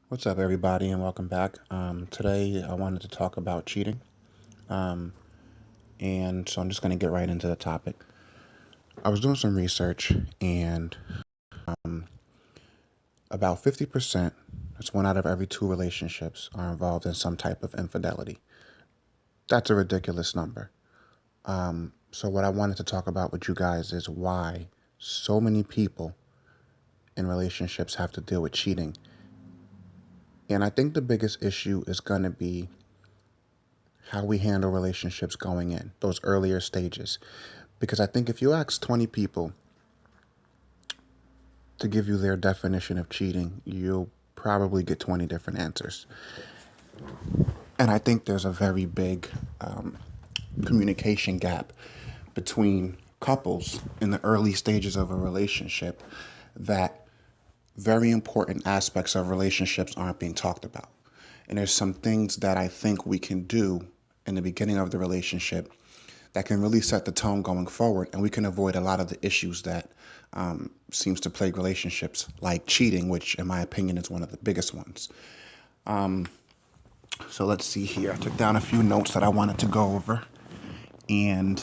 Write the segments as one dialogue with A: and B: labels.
A: What's up, everybody, and welcome back. Today, I wanted to talk about cheating, and so I'm just going to get right into the topic. I was doing some research, and about 50%, that's one out of every two relationships, are involved in some type of infidelity. That's a ridiculous number. So, what I wanted to talk about with you guys is why so many people in relationships have to deal with cheating. And I think the biggest issue is going to be how we handle relationships going in, those earlier stages. Because I think if you ask 20 people to give you their definition of cheating, you'll probably get 20 different answers. And I think there's a very big communication gap between couples in the early stages of a relationship that very important aspects of relationships aren't being talked about. And there's some things that I think we can do in the beginning of the relationship that can really set the tone going forward, and we can avoid a lot of the issues that seems to plague relationships, like cheating, which, in my opinion, is one of the biggest ones. So let's see here. I took down a few notes that I wanted to go over, and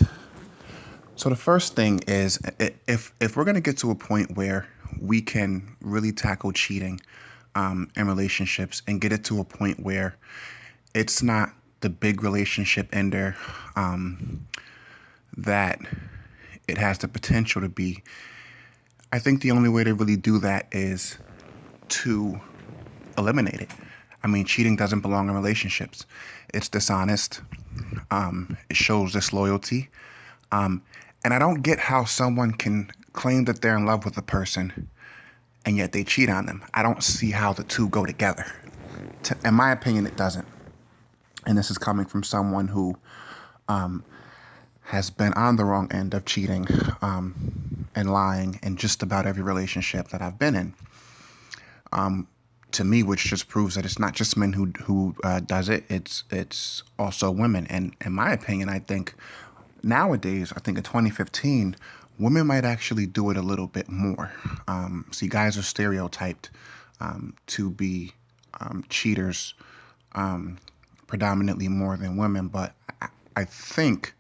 A: so the first thing is, if we're going to get to a point where we can really tackle cheating in relationships and get it to a point where it's not the big relationship ender that it has the potential to be. I think the only way to really do that is to eliminate it. I mean, cheating doesn't belong in relationships. It's dishonest. It shows disloyalty. And I don't get how someone can claim that they're in love with a person and yet they cheat on them. I don't see how the two go together. In my opinion, it doesn't. And this is coming from someone who has been on the wrong end of cheating and lying in just about every relationship that I've been in. To me, which just proves that it's not just men who does it. It's also women. And in my opinion, I think nowadays, I think in 2015, women might actually do it a little bit more. See, guys are stereotyped to be cheaters predominantly more than women, but I think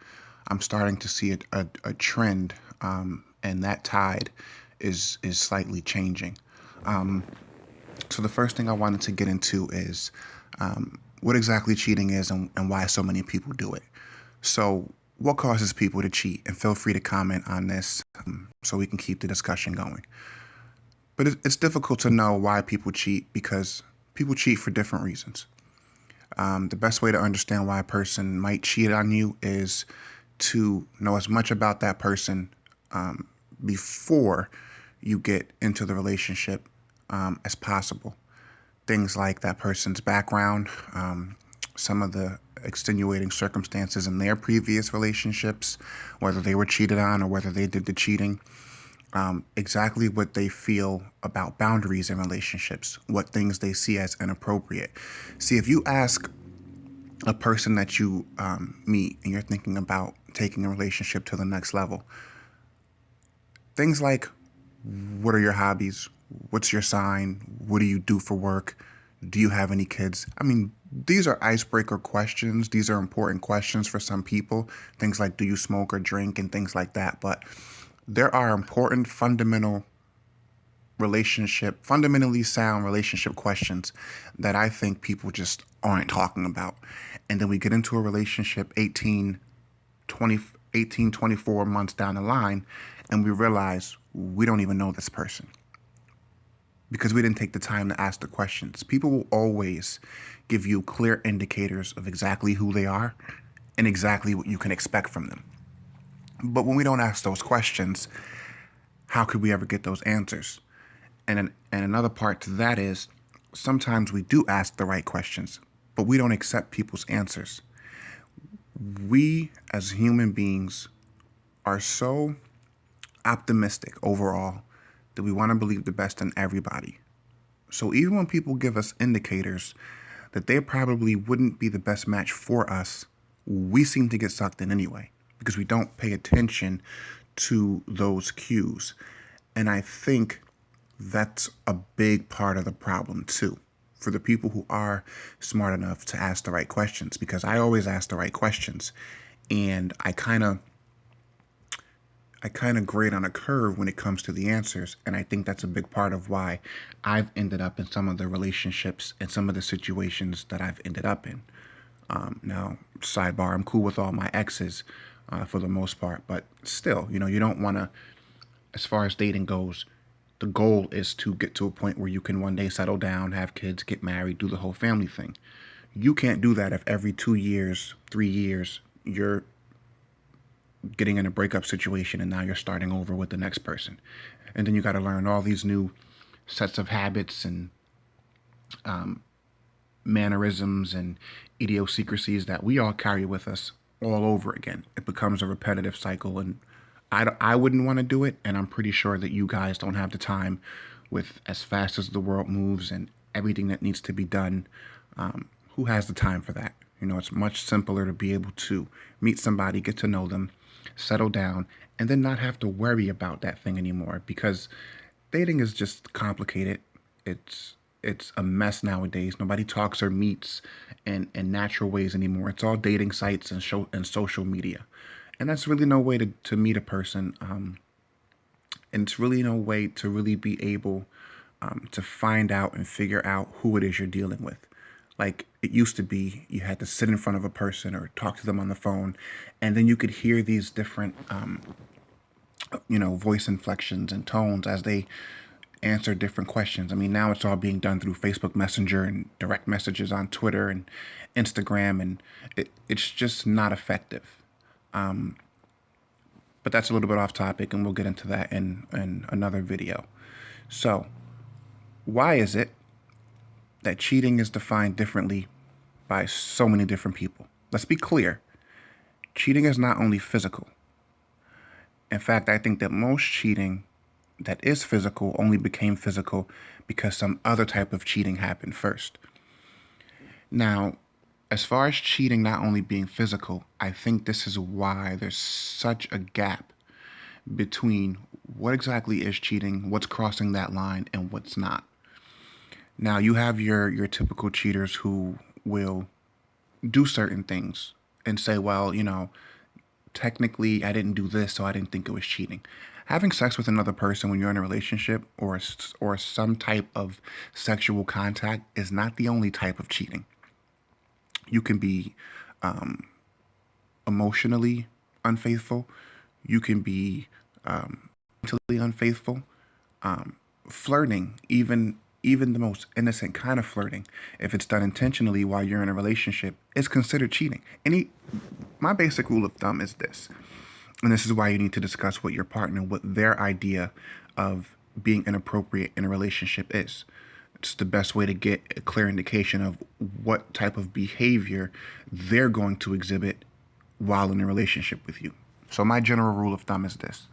A: I'm starting to see a trend, and that tide is slightly changing. So the first thing I wanted to get into is what exactly cheating is and why so many people do it. So what causes people to cheat? And feel free to comment on this so we can keep the discussion going. But it's difficult to know why people cheat because people cheat for different reasons. The best way to understand why a person might cheat on you is to know as much about that person before you get into the relationship as possible. Things like that person's background, some of the extenuating circumstances in their previous relationships, whether they were cheated on or whether they did the cheating, exactly what they feel about boundaries in relationships, what things they see as inappropriate. See, if you ask a person that you meet and you're thinking about taking a relationship to the next level, things like what are your hobbies? What's your sign? What do you do for work? Do you have any kids? I mean, these are icebreaker questions. These are important questions for some people. Things like do you smoke or drink and things like that. But there are important fundamentally sound relationship questions that I think people just aren't talking about. And then we get into a relationship 24 months down the line, and we realize we don't even know this person because we didn't take the time to ask the questions. People will always give you clear indicators of exactly who they are and exactly what you can expect from them. But when we don't ask those questions, how could we ever get those answers? And another part to that is sometimes we do ask the right questions, but we don't accept people's answers. We as human beings are so optimistic overall that we want to believe the best in everybody. So even when people give us indicators that they probably wouldn't be the best match for us, we seem to get sucked in anyway because we don't pay attention to those cues. And I think that's a big part of the problem too. for the people who are smart enough to ask the right questions, because I always ask the right questions, and I kind of grade on a curve when it comes to the answers, and I think that's a big part of why I've ended up in some of the relationships and some of the situations that I've ended up in. Now, sidebar, I'm cool with all my exes for the most part, but still, you don't want to, as far as dating goes, the goal is to get to a point where you can one day settle down, have kids, get married, do the whole family thing. You can't do that if every 2 years, 3 years, you're getting in a breakup situation and now you're starting over with the next person. And then you got to learn all these new sets of habits and mannerisms and idiosyncrasies that we all carry with us all over again. It becomes a repetitive cycle, and I wouldn't want to do it, and I'm pretty sure that you guys don't have the time with as fast as the world moves and everything that needs to be done. Who has the time for that? It's much simpler to be able to meet somebody, get to know them, settle down, and then not have to worry about that thing anymore, because dating is just complicated. It's a mess nowadays. Nobody talks or meets in natural ways anymore. It's all dating sites and social media, and that's really no way to meet a person. And it's really no way to really be able to find out and figure out who it is you're dealing with. Like it used to be, you had to sit in front of a person or talk to them on the phone, and then you could hear these different voice inflections and tones as they answer different questions. I mean, now it's all being done through Facebook Messenger and direct messages on Twitter and Instagram, and it's just not effective. But that's a little bit off topic, and we'll get into that in another video. So, why is it that cheating is defined differently by so many different people? Let's be clear. Cheating is not only physical. In fact, I think that most cheating that is physical only became physical because some other type of cheating happened first. Now, as far as cheating not only being physical, I think this is why there's such a gap between what exactly is cheating, what's crossing that line, and what's not. Now, you have your typical cheaters who will do certain things and say, well, technically I didn't do this, so I didn't think it was cheating. Having sex with another person when you're in a relationship or some type of sexual contact is not the only type of cheating. You can be emotionally unfaithful. You can be mentally unfaithful. Flirting, even the most innocent kind of flirting, if it's done intentionally while you're in a relationship, is considered cheating. My basic rule of thumb is this, and this is why you need to discuss with your partner what their idea of being inappropriate in a relationship is. It's the best way to get a clear indication of what type of behavior they're going to exhibit while in a relationship with you. So my general rule of thumb is this.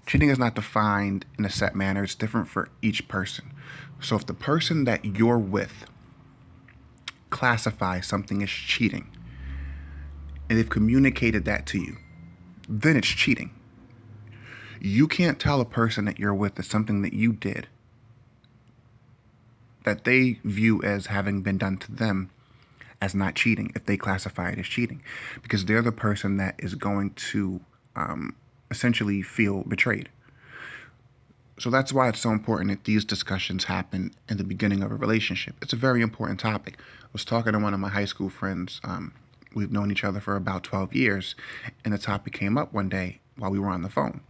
A: Cheating is not defined in a set manner. It's different for each person. So if the person that you're with classifies something as cheating, and they've communicated that to you, then it's cheating. You can't tell a person that you're with that something that you did that they view as having been done to them as not cheating if they classify it as cheating, because they're the person that is going to essentially feel betrayed. So that's why it's so important that these discussions happen in the beginning of a relationship. It's a very important topic. I was talking to one of my high school friends. We've known each other for about 12 years, and the topic came up one day while we were on the phone.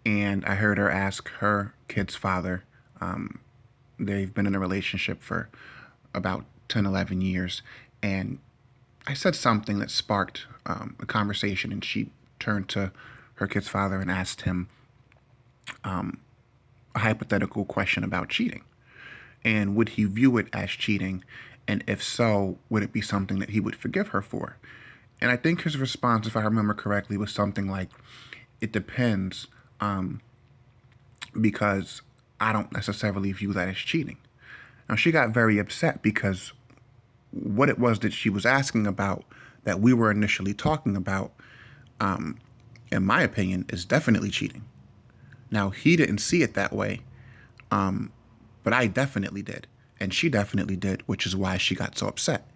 A: And I heard her ask her kid's father. They've been in a relationship for about 10, 11 years. And I said something that sparked a conversation, and she turned to her kid's father and asked him a hypothetical question about cheating. And would he view it as cheating? And if so, would it be something that he would forgive her for? And I think his response, if I remember correctly, was something like, it depends, because I don't necessarily view that as cheating. Now, she got very upset because what it was that she was asking about, that we were initially talking about, in my opinion, is definitely cheating. Now, he didn't see it that way, but I definitely did. And she definitely did, which is why she got so upset.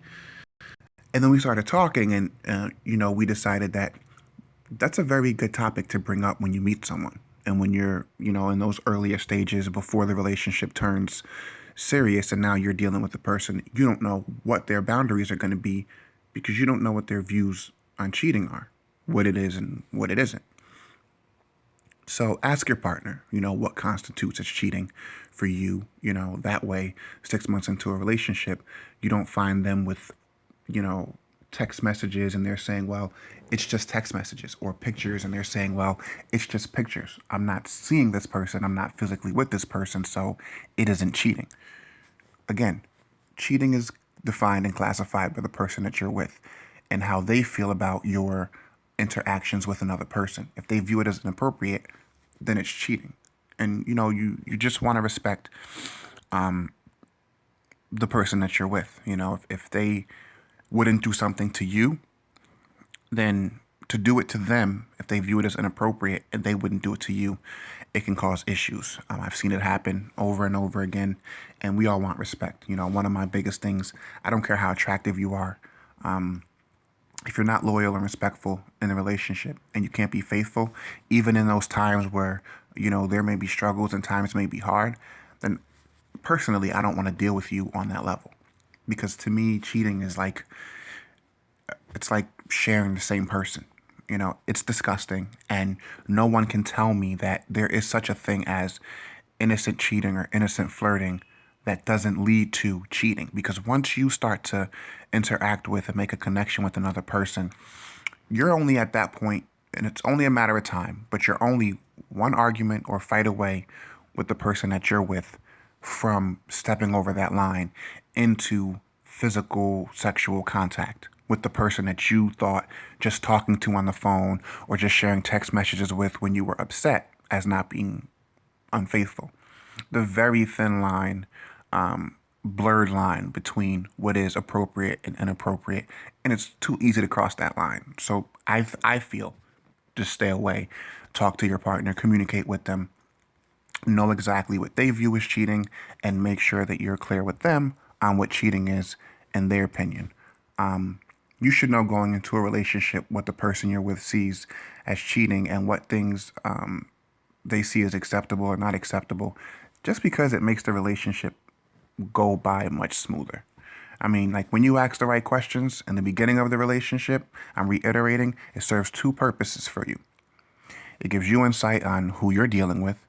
A: And then we started talking, and, we decided that that's a very good topic to bring up when you meet someone. And when you're, in those earlier stages before the relationship turns serious and now you're dealing with the person, you don't know what their boundaries are going to be because you don't know what their views on cheating are, what it is and what it isn't. So ask your partner, what constitutes as cheating for you. That way, 6 months into a relationship, you don't find them with, you know, text messages and they're saying, well, it's just text messages, or pictures and they're saying, well, it's just pictures. I'm not seeing this person. I'm not physically with this person. So it isn't cheating. Again, cheating is defined and classified by the person that you're with and how they feel about your interactions with another person. If they view it as inappropriate, then it's cheating. And you just want to respect the person that you're with. If they wouldn't do something to you, then to do it to them, if they view it as inappropriate and they wouldn't do it to you, it can cause issues. I've seen it happen over and over again, and we all want respect. One of my biggest things, I don't care how attractive you are, if you're not loyal and respectful in a relationship and you can't be faithful, even in those times where, there may be struggles and times may be hard, then personally, I don't want to deal with you on that level. Because to me, cheating is it's like sharing the same person. It's disgusting, and no one can tell me that there is such a thing as innocent cheating or innocent flirting that doesn't lead to cheating. Because once you start to interact with and make a connection with another person, you're only at that point, and it's only a matter of time, but you're only one argument or fight away with the person that you're with from stepping over that line into physical sexual contact with the person that you thought just talking to on the phone or just sharing text messages with when you were upset as not being unfaithful. The very thin line, blurred line between what is appropriate and inappropriate, and it's too easy to cross that line. So I feel just stay away, talk to your partner, communicate with them, know exactly what they view as cheating, and make sure that you're clear with them on what cheating is in their opinion. You should know going into a relationship what the person you're with sees as cheating and what things they see as acceptable or not acceptable, just because it makes the relationship go by much smoother. I mean, like when you ask the right questions in the beginning of the relationship, I'm reiterating, it serves two purposes for you. It gives you insight on who you're dealing with,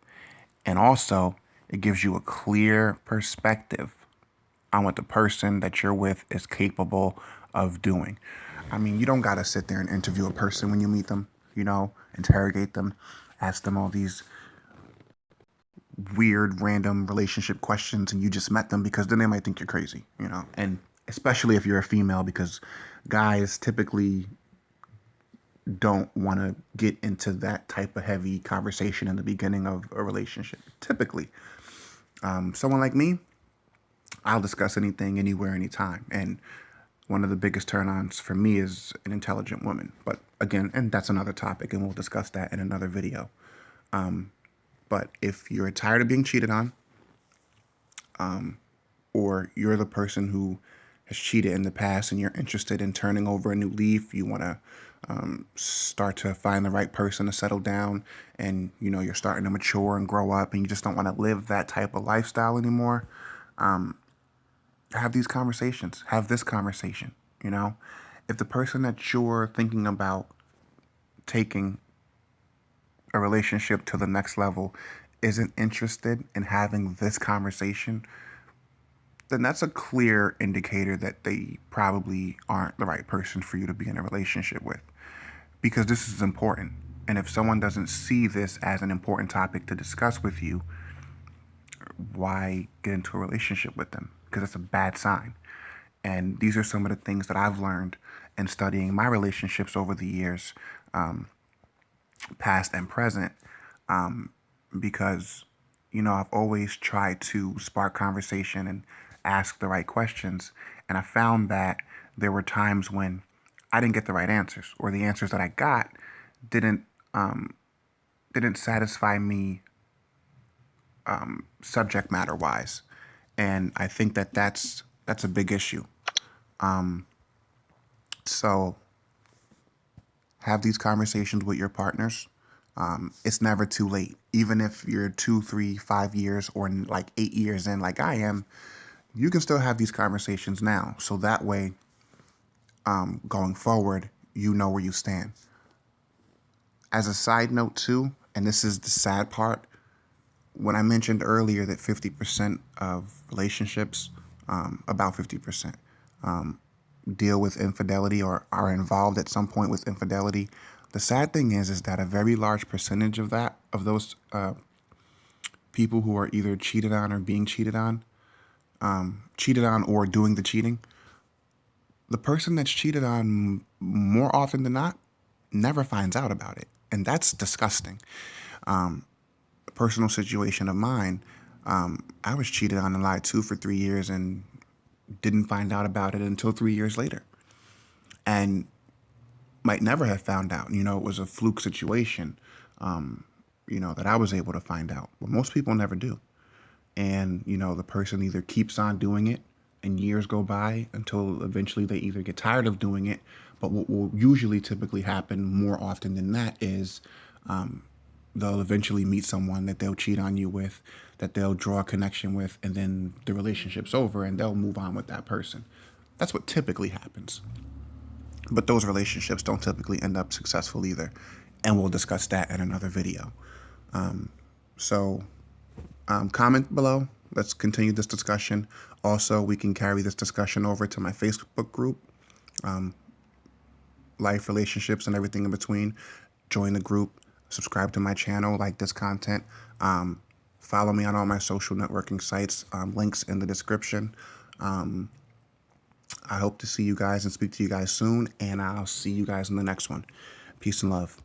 A: and also it gives you a clear perspective on what the person that you're with is capable of doing. I mean, you don't got to sit there and interview a person when you meet them, interrogate them, ask them all these weird, random relationship questions and you just met them, because then they might think you're crazy. And especially if you're a female, because guys typically don't want to get into that type of heavy conversation in the beginning of a relationship. Typically, someone like me, I'll discuss anything, anywhere, anytime. And one of the biggest turn-ons for me is an intelligent woman. But again, and that's another topic, and we'll discuss that in another video. But if you're tired of being cheated on, or you're the person who has cheated in the past and you're interested in turning over a new leaf, you want to start to find the right person to settle down, and you're starting to mature and grow up, and you just don't want to live that type of lifestyle anymore, have these conversations. Have this conversation. If the person that you're thinking about taking a relationship to the next level isn't interested in having this conversation, then that's a clear indicator that they probably aren't the right person for you to be in a relationship with, because this is important. And if someone doesn't see this as an important topic to discuss with you, why get into a relationship with them? Because it's a bad sign. And these are some of the things that I've learned in studying my relationships over the years, past and present, because, I've always tried to spark conversation and ask the right questions. And I found that there were times when I didn't get the right answers, or the answers that I got didn't didn't satisfy me subject matter wise. And I think that that's a big issue. So have these conversations with your partners. It's never too late. Even if you're 2, 3, 5 years or like 8 years in, like I am, you can still have these conversations now. So that way, going forward, you know where you stand. As a side note, too, and this is the sad part, when I mentioned earlier that 50% of relationships, about 50%, deal with infidelity or are involved at some point with infidelity. The sad thing is that a very large percentage of those people who are either cheated on or being cheated on or doing the cheating, the person that's cheated on more often than not never finds out about it, and that's disgusting. A personal situation of mine, I was cheated on and lied to for 3 years and didn't find out about it until 3 years later. And might never have found out. It was a fluke situation, that I was able to find out. But most people never do. And, the person either keeps on doing it and years go by until eventually they either get tired of doing it. But what will usually typically happen more often than that is they'll eventually meet someone that they'll cheat on you with, that they'll draw a connection with, and then the relationship's over and they'll move on with that person. That's what typically happens. But those relationships don't typically end up successful either. And we'll discuss that in another video. So comment below. Let's continue this discussion. Also, we can carry this discussion over to my Facebook group, Life, Relationships, and Everything in Between. Join the group. Subscribe to my channel. Like this content. Follow me on all my social networking sites. Links in the description. I hope to see you guys and speak to you guys soon, and I'll see you guys in the next one. Peace and love.